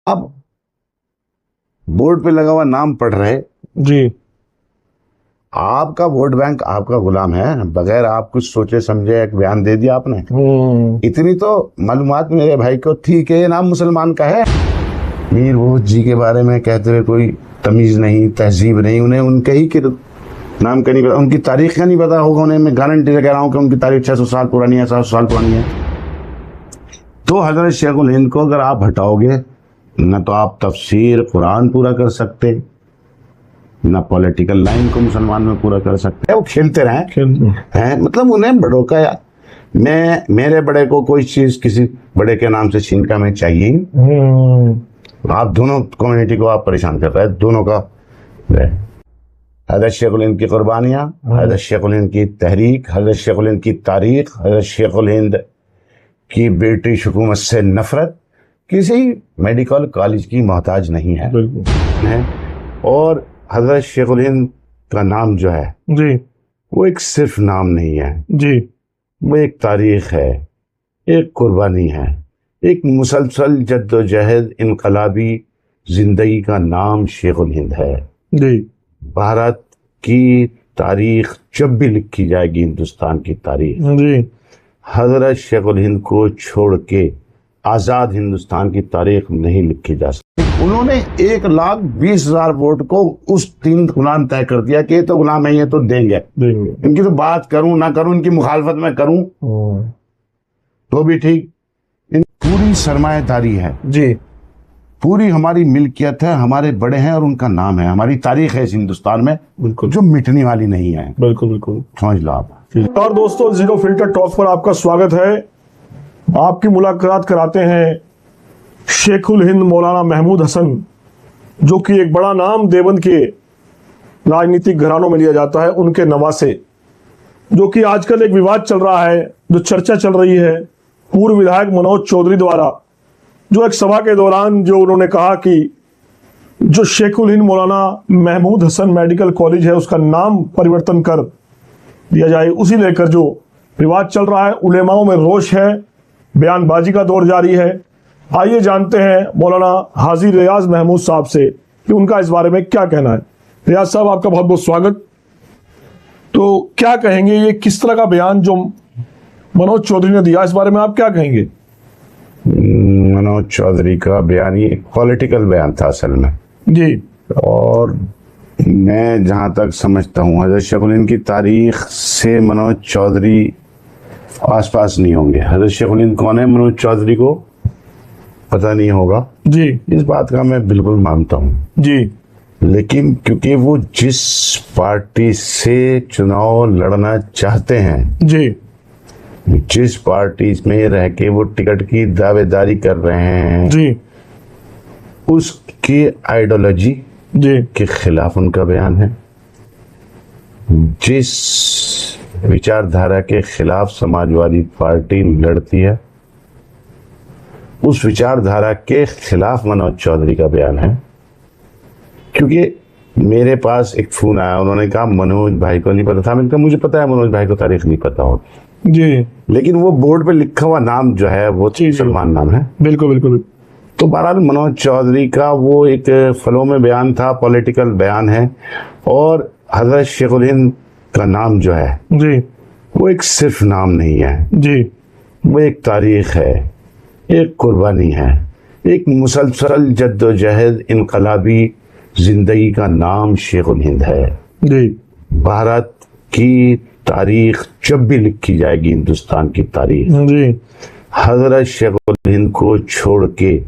आप बोर्ड पे लगा हुआ नाम पढ़ रहे जी। आपका वोट बैंक आपका गुलाम है, बगैर आप कुछ सोचे समझे एक बयान दे दिया आपने। इतनी तो मालूमात मेरे भाई को थी कि ये नाम मुसलमान का है। मीर वो जी के बारे में कहते हुए कोई तमीज नहीं, तहजीब नहीं, उन्हें उनके ही के नाम का नहीं पता, उनकी तारीख का नहीं पता होगा उन्हें। मैं गारंटी से कह रहा हूँ कि उनकी तारीख 600 साल पुरानी है, 700 साल पुरानी है। तो हजरत शेखुल हिंद को अगर आप हटाओगे न तो आप तफसीर कुरान पूरा कर सकते, ना पॉलिटिकल लाइन को मुसलमान में पूरा कर सकते। वो खेलते रहे हैं, मतलब उन्हें बड़ों का यार, मैं मेरे बड़े को कोई चीज किसी बड़े के नाम से छीन का मैं चाहिए। आप दोनों कम्युनिटी को आप परेशान कर रहे हैं, दोनों का। हज़रत शेखुल हिंद की कुर्बानियाँ, हज़रत शेखुल हिंद की तहरीक, हज़रत शेखुल हिंद की तारीख, हज़रत शेखुल हिंद की ब्रिटिश हुकूमत से नफरत किसी मेडिकल कॉलेज की मोहताज नहीं है। और हज़रत शेखुल हिंद का नाम जो है जी, वो एक सिर्फ नाम नहीं है जी, वो एक तारीख है, एक कुर्बानी है, एक मुसलसल जद्दोजहद इनकलाबी जिंदगी का नाम शेखुल हिंद है जी। भारत की तारीख जब भी लिखी जाएगी, हिंदुस्तान की तारीख, जी, हजरत शेखुल हिंद को छोड़ के आज़ाद हिंदुस्तान की तारीख नहीं लिखी जा सकती। उन्होंने 1,20,000 वोट को उस 3 गुलाम तय कर दिया कि ये तो गुलाम है, ये तो देंगे। इनकी तो बात करूं ना करूं, इनकी मुखालफत में करूं तो भी ठीक। इन पूरी सरमाएदारी है जी, पूरी हमारी मिल्कियत है, हमारे बड़े हैं और उनका नाम है, हमारी तारीख है इस हिंदुस्तान में, बिल्कुल, जो मिटने वाली नहीं है। बिल्कुल बिल्कुल, समझ लो आप। और दोस्तों, जीरो फिल्टर टॉक पर आपका स्वागत है। आपकी मुलाकात कराते हैं शेखुल हिंद मौलाना महमूद हसन, जो कि एक बड़ा नाम देवबंद के राजनीतिक घरानों में लिया जाता है, उनके नवासे, जो कि आजकल एक विवाद चल रहा है, जो चर्चा चल रही है पूर्व विधायक मनोज चौधरी द्वारा, जो एक सभा के दौरान जो उन्होंने कहा कि जो शेखुल हिंद मौलाना महमूद हसन मेडिकल कॉलेज है उसका नाम परिवर्तन कर दिया जाए, उसी लेकर जो विवाद चल रहा है। उलेमाओं में रोष है, बयानबाजी का दौर जारी है। आइए जानते हैं मौलाना हाजी रियाज महमूद साहब से कि उनका इस बारे में क्या कहना है। रियाज साहब, आपका बहुत बहुत स्वागत। तो क्या कहेंगे, ये किस तरह का बयान जो मनोज चौधरी ने दिया, इस बारे में आप क्या कहेंगे? मनोज चौधरी का बयान ये एक पॉलिटिकल बयान था असल में जी, और मैं जहां तक समझता हूँ हजरत शेखुल हिंद की तारीख से मनोज चौधरी आसपास नहीं होंगे। हजरत शेखुल हिंद कौन है, मनोज चौधरी को पता नहीं होगा जी, इस बात का मैं बिल्कुल मानता हूँ जी, लेकिन क्योंकि वो जिस पार्टी से चुनाव लड़ना चाहते हैं, जी, जिस पार्टी में रह के वो टिकट की दावेदारी कर रहे हैं, जी, उसकी आइडियोलॉजी जी, के खिलाफ उनका बयान है। जिस विचारधारा के खिलाफ समाजवादी पार्टी लड़ती है, उस विचारधारा के खिलाफ मनोज चौधरी का बयान है। क्योंकि मेरे पास एक फोन आया, उन्होंने कहा मनोज भाई को नहीं पता था। मैंने कहा मुझे पता है मनोज भाई को तारीख नहीं पता हो जी, लेकिन वो बोर्ड पे लिखा हुआ नाम जो है वो मुसलमान नाम है। बिल्कुल बिल्कुल। तो बहरहाल मनोज चौधरी का वो एक फ्लो में बयान था, पॉलिटिकल बयान है। और हजरत शेखुल हिंद का नाम जो है जी, वो एक सिर्फ नाम नहीं है जी, वो एक तारीख है, एक कुर्बानी है, एक मुसलसल जद्दोजहद इनकलाबी जिंदगी का नाम शेखुल हिंद है। जी, भारत की तारीख जब भी लिखी जाएगी, हिंदुस्तान की तारीख, जी, हजरत शेखुल हिंद को छोड़ के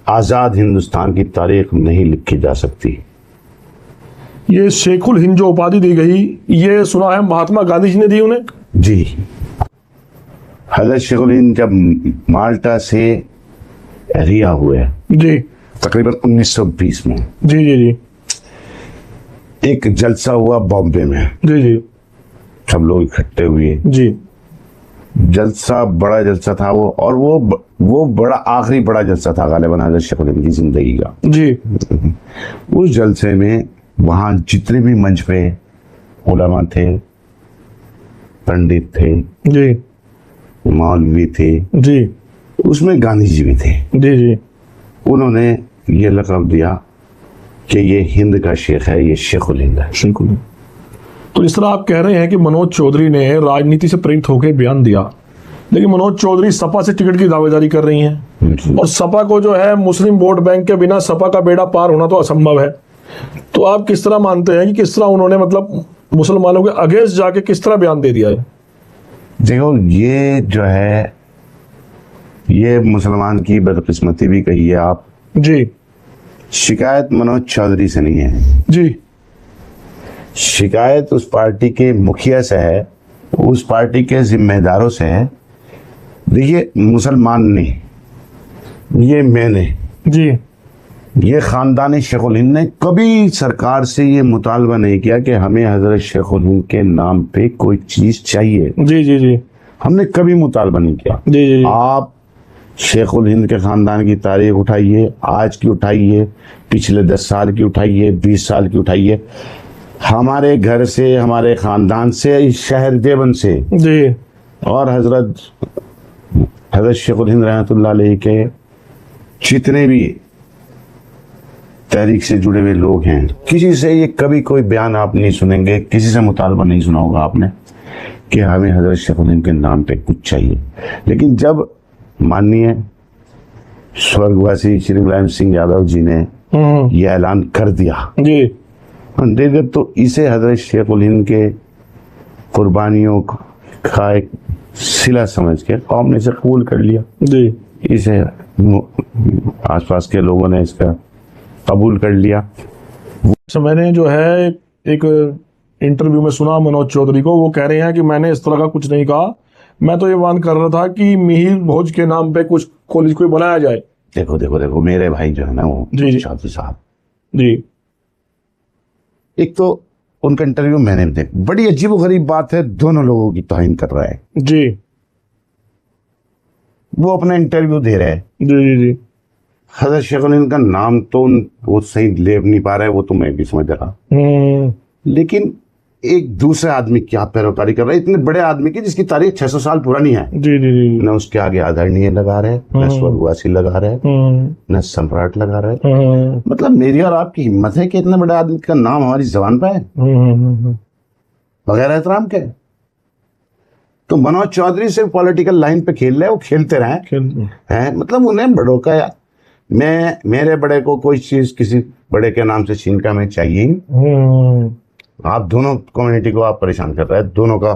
आज़ाद हिंदुस्तान की तारीख नहीं लिखी जा सकती। ये शेखुल हिंद जो उपाधि दी गई, ये सुना है महात्मा गांधी जी ने दी उन्हें। जी, हजरत शेखुल हिंद जब माल्टा से रिहा हुए जी, तकरीबन 1920 में, जी, जी, जी, एक जलसा हुआ बॉम्बे में, जी, जी, सब लोग इकट्ठे हुए। जी, जलसा बड़ा जलसा था वो, और वो बड़ा आखिरी बड़ा जलसा था गालिबन हजरत शेखुल हिंद की जिंदगी का। जी, उस जलसे में वहां जितने भी मंच पे उलमा थे, पंडित थे, जी, मौलवी थे, जी, उसमें गांधी जी भी थे। जी, जी, उन्होंने ये लक़ब दिया कि ये हिंद का शेख है, ये शेखुल हिंद है। शेखुल। तो इस तरह आप कह रहे हैं कि मनोज चौधरी ने राजनीति से प्रेरित होकर बयान दिया, लेकिन मनोज चौधरी सपा से टिकट की दावेदारी कर रही हैं और सपा को जो है मुस्लिम वोट बैंक के बिना सपा का बेड़ा पार होना तो असंभव है। तो आप किस तरह मानते हैं कि किस तरह उन्होंने मतलब मुसलमानों के अगेंस्ट जाके किस तरह बयान दे दिया है? देखो, ये जो है ये मुसलमान की बदकिस्मती भी कही है आप जी। शिकायत मनोज चौधरी से नहीं है जी। शिकायत उस पार्टी के मुखिया से है, उस पार्टी के जिम्मेदारों से है। देखिए, मुसलमान ने, ये मैंने, जी, ये खानदानी शेखुल हिंद ने कभी सरकार से ये मुतालबा नहीं किया कि हमें हजरत शेखुल हिंद के नाम पे कोई चीज चाहिए। जी जी जी, हमने कभी मुतालबा नहीं किया। जी जी। आप शेखुल हिंद के खानदान की तारीख उठाइए, आज की उठाइए, पिछले 10 साल की उठाइए, 20 साल की उठाइए, हमारे घर से, हमारे खानदान से, इस शहर देवबंद से जी, और हजरत शेखुल हिंद रहमतुल्लाह अलैह के जितने भी तहरीक से जुड़े हुए लोग हैं, किसी से ये कभी कोई बयान आप नहीं सुनेंगे, किसी से मुतालबा नहीं सुना होगा आपने कि हमें हजरत शेखुल हिंद के नाम पे कुछ चाहिए। लेकिन जब माननीय स्वर्गवासी श्री मुलायम सिंह यादव जी ने ये ऐलान कर दिया जी, देखकर तो इसे हजरत शेखुल हिंद के कुर्बानियों का एक सिला समझ के कौम ने इसे कबूल कर लिया। जी। इसे आसपास के लोगों ने इसका कबूल कर लिया। तो मैंने जो है एक इंटरव्यू में सुना मनोज चौधरी को, वो कह रहे हैं कि मैंने इस तरह का कुछ नहीं कहा, मैं तो ये बात कर रहा था कि मिहिर भोज के नाम पे कुछ कॉलेज कोई बनाया जाए। देखो देखो देखो, मेरे भाई जो है ना वो जी जी चौधरी साहब, जी, एक तो उनका इंटरव्यू मैंने भी देखा, बड़ी अजीब गरीब बात है, दोनों लोगों की तौहीन कर रहा है। जी वो अपना इंटरव्यू दे रहे हैं, जी जी जी, हजरत शेखुल हिंद का नाम तो वो सही ले नहीं पा रहा है, वो तो मैं भी समझ रहा, लेकिन एक दूसरे आदमी की आप पैरोकारी कर रहे हैं, इतने बड़े आदमी की जिसकी तारीख 600 साल पुरानी है। जी जी जी, न उसके आगे आदरणीय लगा रहे, न स्वर्गवासी लगा रहे, न सम्राट लगा रहे। मतलब मेरी और आपकी हिम्मत है कि इतने बड़े आदमी का नाम हमारी जबान पे है बगैर एहतराम के। तो मनोज चौधरी से पॉलिटिकल लाइन पे खेल रहे, वो खेलते रहे हैं। मतलब उन्हें बड़ों का, मेरे बड़े को कोई चीज किसी बड़े के नाम से छीन का मैं चाहिए ही। आप दोनों कम्युनिटी को आप परेशान कर रहे हैं, दोनों का।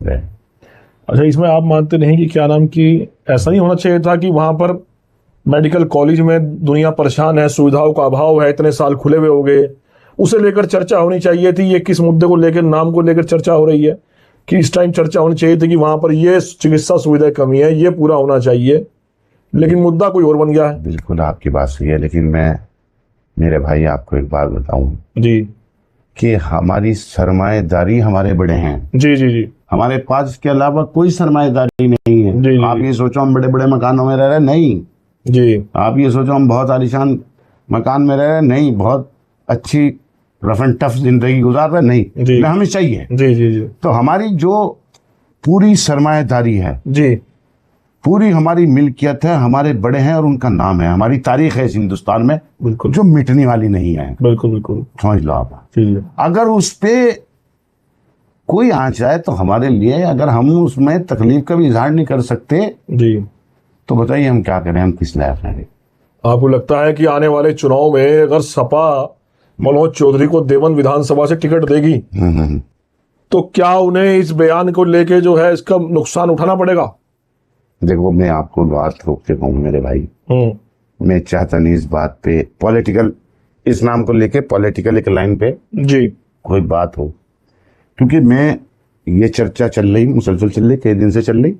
अच्छा, इसमें आप मानते नहीं कि क्या नाम की ऐसा नहीं होना चाहिए था कि वहां पर मेडिकल कॉलेज में दुनिया परेशान है, सुविधाओं का अभाव है, इतने साल खुले हुए हो गए, उसे लेकर चर्चा होनी चाहिए थी। ये किस मुद्दे को लेकर, नाम को लेकर चर्चा हो रही है कि इस टाइम चर्चा होनी चाहिए थी कि वहां पर ये चिकित्सा सुविधा कमी है, ये पूरा होना चाहिए, लेकिन मुद्दा कोई और बन गया है। बिल्कुल आपकी बात सही है, लेकिन मैं, मेरे भाई, आपको एक बात बताऊं जी, कि हमारी सरमाएदारी हमारे बड़े हैं। जी जी जी, हमारे पास इसके अलावा कोई सरमाएदारी नहीं है। जी, आप ये सोचो हम बड़े बड़े मकानों में रह रहे, नहीं। जी, आप ये सोचो हम बहुत आलीशान मकान में रह रहे, नहीं। बहुत अच्छी रफ एंड टफ जिंदगी गुजार रहे, नहीं। हमें चाहिए। जी जी जी, तो हमारी जो पूरी सरमाएदारी है, जी, पूरी हमारी मिल्कियत है, हमारे बड़े हैं और उनका नाम है, हमारी तारीख है इस हिंदुस्तान में, बिल्कुल, जो मिटने वाली नहीं है। बिल्कुल बिल्कुल, समझ लो आप। जी, अगर उस पे कोई आंच आए तो हमारे लिए, अगर हम उसमें तकलीफ का भी इजहार नहीं कर सकते, जी, तो बताइए हम क्या करें, हम किस लायक हैं? आपको लगता है कि आने वाले चुनाव में अगर सपा मनोज चौधरी को देवबंद विधानसभा से टिकट देगी तो क्या उन्हें इस बयान को लेके जो है इसका नुकसान उठाना पड़ेगा? देखो, मैं आपको बात रोक के कहूँ मेरे भाई, मैं चाहता नहीं इस बात पे पॉलिटिकल, इस नाम को लेके पॉलिटिकल एक लाइन पे जी कोई बात हो, क्योंकि मैं, ये चर्चा चल रही, मुसलसल चल रही, कई दिन से चल रही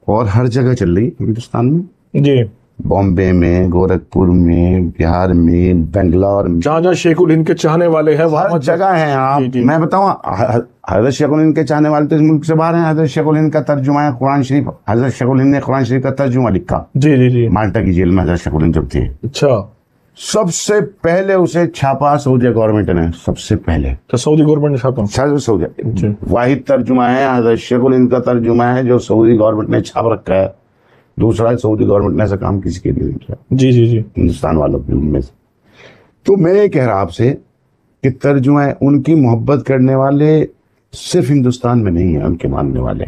और हर जगह चल रही हिंदुस्तान में, जी, बॉम्बे में, गोरखपुर में, बिहार में, बेंगलोर में, जहाँ जहाँ शेखुल हिंद के चाहने वाले हैं वहां हर जगह हैं आप। जी, जी। मैं बताऊं, हजरत शेखुल हिंद के चाहने वाले तो इस मुल्क से बाहर हैं। हजरत शेखुल हिंद का तर्जुमा है कुरान शरीफ, हजरत शेखुल हिंद ने कुरान शरीफ का तर्जुमा लिखा। जी जी जी, माल्टा की जेल में हजरत शेखुल हिंद जब थे, अच्छा, सबसे पहले उसे छापा सऊदी गवर्नमेंट ने, सबसे पहले तो सऊदी गवर्नमेंट ने छापा। सऊदी वाहिद तर्जुमा है, हजरत शेखुल हिंद का तर्जुमा है जो सऊदी गवर्नमेंट ने छाप रखा है। दूसरा, सऊदी गवर्नमेंट ने ऐसा काम किसी के लिए नहीं किया, जी जी जी, हिंदुस्तान वालों के में से। तो मैं ये कह रहा आपसे कि तर्जुमा है, उनकी मोहब्बत करने वाले सिर्फ हिंदुस्तान में नहीं है, उनके मानने वाले।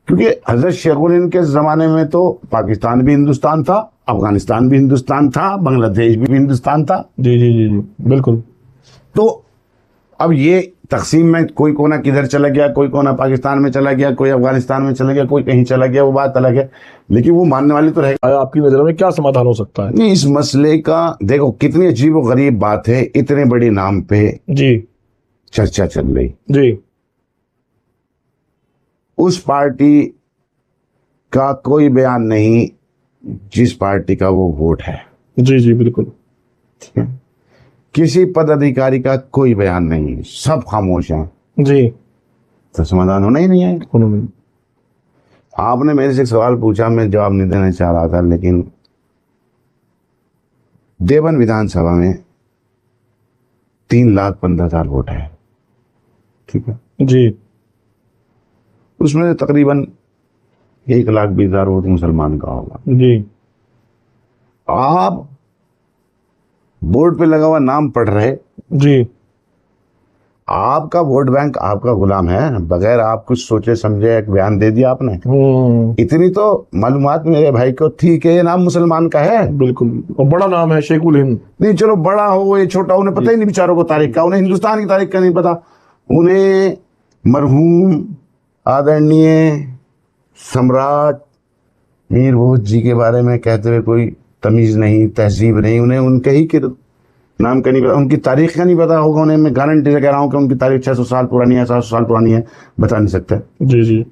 क्योंकि हजरत शेखुल हिंद के जमाने में तो पाकिस्तान भी हिंदुस्तान था, अफगानिस्तान भी हिंदुस्तान था, बांग्लादेश भी हिंदुस्तान था। जी जी जी जी, बिल्कुल। तो अब ये तकसीम में कोई कोना किधर चला गया, कोई कोना पाकिस्तान में चला गया, कोई अफगानिस्तान में चला गया, कोई कहीं चला गया, वो बात अलग है, लेकिन वो मानने वाले तो रहेगा। आपकी नजर में क्या समाधान हो सकता है? नहीं, इस मसले का देखो कितनी अजीब और गरीब बात है, इतने बड़े नाम पे जी चर्चा चल रही। जी, उस पार्टी का कोई बयान नहीं जिस पार्टी का वो वोट है। जी जी, बिल्कुल। ठीक है? किसी पदाधिकारी का कोई बयान नहीं, सब खामोश हैं। जी, तो समाधान होना ही नहीं है। उन्होंने आपने मेरे से एक सवाल पूछा, मैं जवाब नहीं देना चाह रहा था, लेकिन देवन विधानसभा में 3,15,000 वोट है, ठीक है? जी उसमें से तकरीबन 1,20,000 वोट मुसलमान का होगा। जी आप बोर्ड पे लगा हुआ नाम पढ़ रहे, जी, आपका वोट बैंक आपका गुलाम है, बगैर आप कुछ सोचे समझे एक बयान दे दिया आपने। इतनी तो मालूमात मेरे भाई को थी कि ये नाम मुसलमान का है। बिल्कुल, और बड़ा नाम है शेखुल हिंद। नहीं, चलो बड़ा हो ये छोटा, उन्हें पता ही नहीं बेचारों को तारीख का, उन्हें हिंदुस्तान की तारीख का नहीं पता। उन्हें मरहूम आदरणीय सम्राट मीर भोज जी के बारे में कहते हुए कोई तमीज नहीं, तहजीब नहीं, उन्हें उनके ही के नाम का नहीं पता, उनकी तारीख का नहीं पता होगा उन्हें। मैं गारंटी से कह रहा हूँ कि उनकी तारीख 600 साल पुरानी है, 700 साल पुरानी है, बता नहीं सकते। जी जी,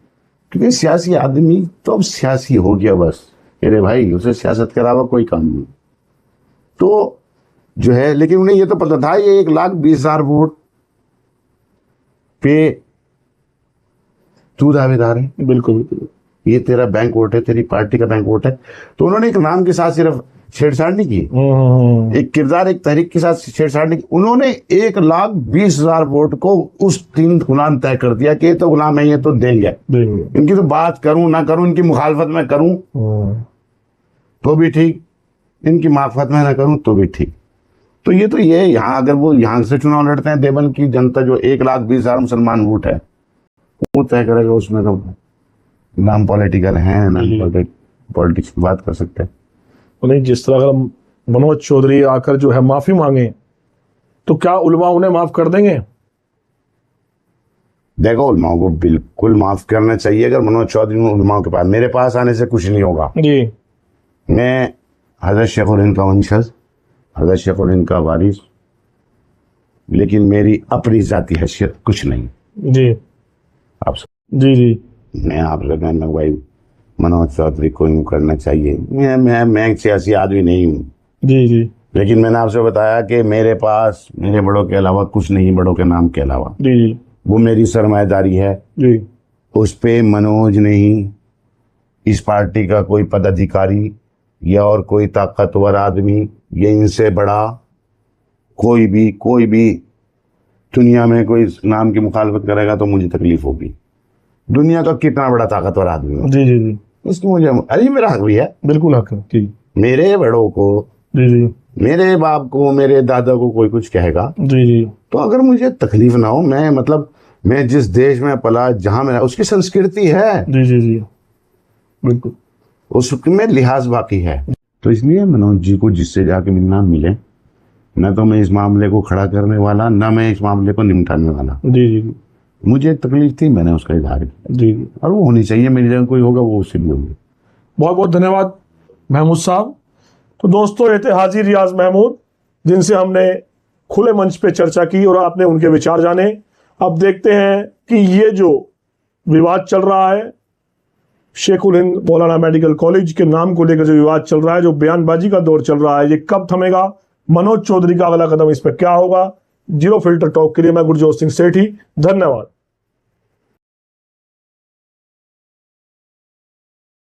क्योंकि सियासी आदमी तो अब सियासी हो गया बस, अरे भाई उसे सियासत के अलावा कोई काम नहीं तो जो है। लेकिन उन्हें ये तो पता था ये 1,20,000 वोट पे तू दावेदार है। बिल्कुल बिल्कुल, ये तेरा बैंक वोट है, तेरी पार्टी का बैंक वोट है। तो उन्होंने एक नाम के साथ सिर्फ छेड़छाड़ नहीं की, एक किरदार, एक तहरीक के साथ छेड़छाड़ नहीं की। उन्होंने 1,20,000 वोट को उस 3 गुलाम तय कर दिया कि ये तो गुलाम है, ये तो देंगे। इनकी तो बात करूं ना करूं, इनकी मुखालफत में करूं तो भी ठीक, इनकी मार्फत में ना करूं तो भी ठीक। तो ये यहाँ अगर वो यहाँ से चुनाव लड़ते हैं, देवन की जनता जो 1,20,000 मुसलमान वोट है वो तय करेगा। उसमें तो नाम पॉलिटिकल है ना, पॉलिटिक्स की बात कर सकते हैं। नहीं, जिस तरह अगर मनोज चौधरी आकर जो है माफी मांगे तो क्या उलमा उन्हें माफ कर देंगे? देखो, उलमाओं को बिल्कुल माफ करना चाहिए। अगर मनोज चौधरी उलमाओं के पास, मेरे पास आने से कुछ नहीं होगा। जी, मैं हजरत शेखुल हिंद का वंशज, हजरत शेखुल हिंद का वारिस, लेकिन मेरी अपनी जाती हैसियत कुछ नहीं। जी आप जी जी, मैं आपसे कहना भाई मनोज चौधरी को यूँ करना चाहिए। मैं एक सियासी आदमी नहीं हूँ, जी जी, लेकिन मैंने आपसे बताया कि मेरे पास मेरे बड़ों के अलावा कुछ नहीं, बड़ों के नाम के अलावा। जी जी, वो मेरी सरमाएदारी है। जी, उस पे मनोज नहीं, इस पार्टी का कोई पदाधिकारी या और कोई ताकतवर आदमी या इनसे बड़ा कोई भी दुनिया में कोई नाम की मुखालफत करेगा तो मुझे तकलीफ होगी। दुनिया का कितना बड़ा ताकतवर आदमी हो, जी जी जी, उसको मुझे, अरे मेरा हक भी है। बिल्कुल हक है। जी मेरे बड़ों को, जी जी, मेरे बाप को, मेरे दादा को कोई कुछ कहेगा जी जी, तो अगर मुझे तकलीफ ना हो, मैं जिस देश में पला, जहां मैं, उसकी संस्कृति है, जी जी जी, बिल्कुल, उसमें लिहाज बाकी है। तो इसलिए मनोज जी को जिससे जाके मिलना मिले, न तो मैं इस मामले को खड़ा करने वाला, न मैं इस मामले को निपटाने वाला। जी जी, मुझे तकलीफ थी, मैंने उसका इजहार किया। जी, और वो होनी चाहिए, मेरी जगह कोई होगा वो उससे भी होगी। बहुत बहुत धन्यवाद महमूद साहब। तो दोस्तों, ये थे हाजी रियाज महमूद, जिनसे हमने खुले मंच पे चर्चा की और आपने उनके विचार जाने। अब देखते हैं कि ये जो विवाद चल रहा है, शेखुल हिंद मौलाना मेडिकल कॉलेज के नाम को लेकर जो विवाद चल रहा है, जो बयानबाजी का दौर चल रहा है, ये कब थमेगा? मनोज चौधरी का अगला कदम इस पर क्या होगा? जीरो फिल्टर टॉक के लिए मैं गुरजोत सिंह सेठी, धन्यवाद।